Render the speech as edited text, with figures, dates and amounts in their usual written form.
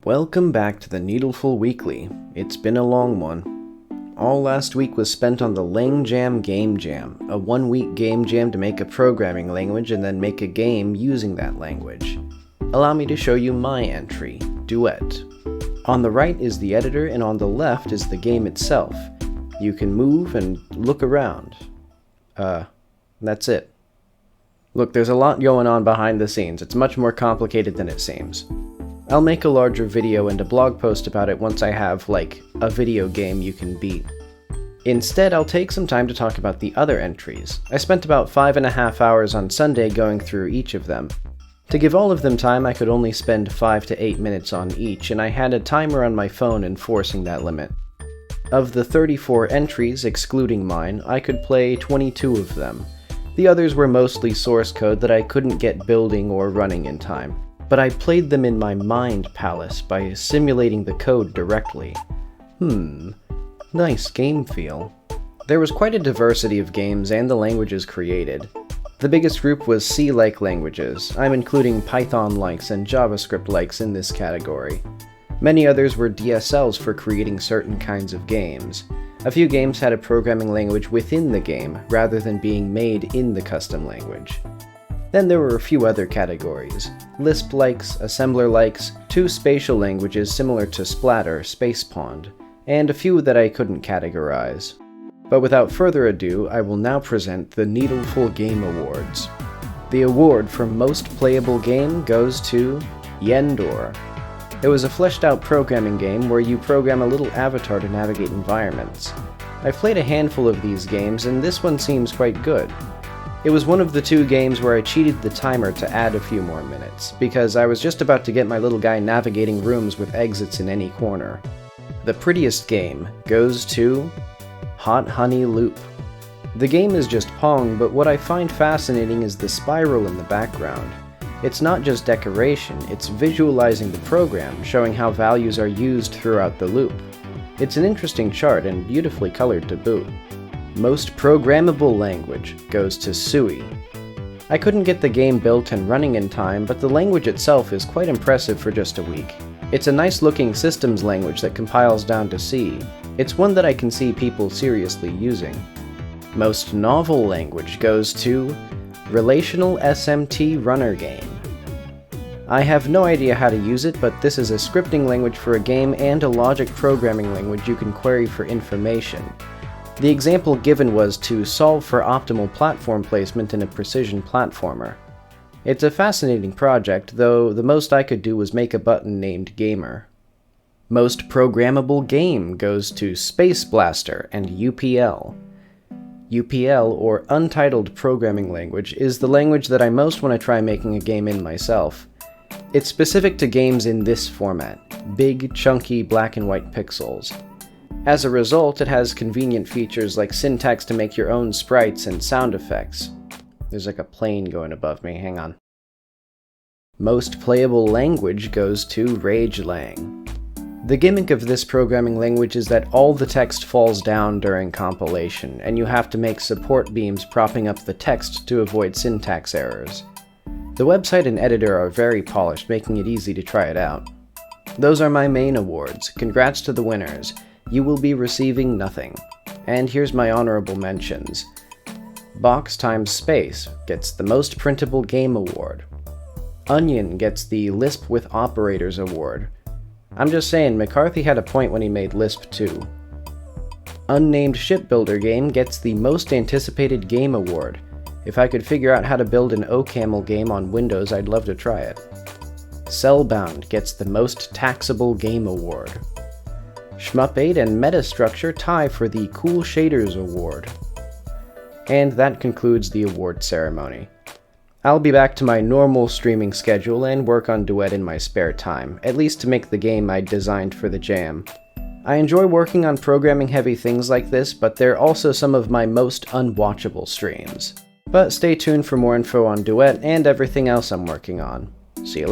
Welcome back to the Needleful Weekly. It's been a long one. All last week was spent on the Gamejam, a 1-week game jam to make a programming language and then make a game using that language. Allow me to show you my entry, Duet. On the right is the editor and on the left is the game itself. You can move and look around. That's it. Look, there's a lot going on behind the scenes. It's much more complicated than it seems. I'll make a larger video and a blog post about it once I have, like, a video game you can beat. Instead, I'll take some time to talk about the other entries. I spent about 5.5 hours on Sunday going through each of them. To give all of them time, I could only spend 5 to 8 minutes on each, and I had a timer on my phone enforcing that limit. Of the 34 entries, excluding mine, I could play 22 of them. The others were mostly source code that I couldn't get building or running in time. But I played them in my mind palace by simulating the code directly. Nice game feel. There was quite a diversity of games and the languages created. The biggest group was C-like languages. I'm including Python-likes and JavaScript-likes in this category. Many others were DSLs for creating certain kinds of games. A few games had a programming language within the game, rather than being made in the custom language. Then there were a few other categories. Lisp-likes, assembler-likes, 2 spatial languages similar to Splatter, Space Pond, and a few that I couldn't categorize. But without further ado, I will now present the Needleful Game Awards. The award for Most Playable Game goes to Yendor. It was a fleshed-out programming game where you program a little avatar to navigate environments. I've played a handful of these games, and this one seems quite good. It was one of the 2 games where I cheated the timer to add a few more minutes, because I was just about to get my little guy navigating rooms with exits in any corner. The prettiest game goes to Hot Honey Loop. The game is just Pong, but what I find fascinating is the spiral in the background. It's not just decoration, it's visualizing the program, showing how values are used throughout the loop. It's an interesting chart and beautifully colored to boot. Most Programmable Language goes to Sui. I couldn't get the game built and running in time, but the language itself is quite impressive for just a week. It's a nice-looking systems language that compiles down to C. It's one that I can see people seriously using. Most Novel Language goes to Relational SMT Runner Game. I have no idea how to use it, but this is a scripting language for a game and a logic programming language you can query for information. The example given was to solve for optimal platform placement in a precision platformer. It's a fascinating project, though the most I could do was make a button named Gamer. Most Programmable Game goes to Space Blaster and UPL. UPL, or Untitled Programming Language, is the language that I most want to try making a game in myself. It's specific to games in this format, big, chunky, black and white pixels. As a result, it has convenient features like syntax to make your own sprites and sound effects. There's like a plane going above me, hang on. Most Playable Language goes to RageLang. The gimmick of this programming language is that all the text falls down during compilation, and you have to make support beams propping up the text to avoid syntax errors. The website and editor are very polished, making it easy to try it out. Those are my main awards. Congrats to the winners. You will be receiving nothing. And here's my honorable mentions. Box Times Space gets the Most Printable Game Award. Onion gets the Lisp with Operators Award. I'm just saying, McCarthy had a point when he made Lisp too. Unnamed Shipbuilder Game gets the Most Anticipated Game Award. If I could figure out how to build an OCaml game on Windows, I'd love to try it. Cellbound gets the Most Taxable Game Award. Shmup8 and Metastructure tie for the Cool Shaders Award. And that concludes the award ceremony. I'll be back to my normal streaming schedule and work on Duet in my spare time, at least to make the game I designed for the jam. I enjoy working on programming heavy things like this, but they're also some of my most unwatchable streams. But stay tuned for more info on Duet and everything else I'm working on. See you later.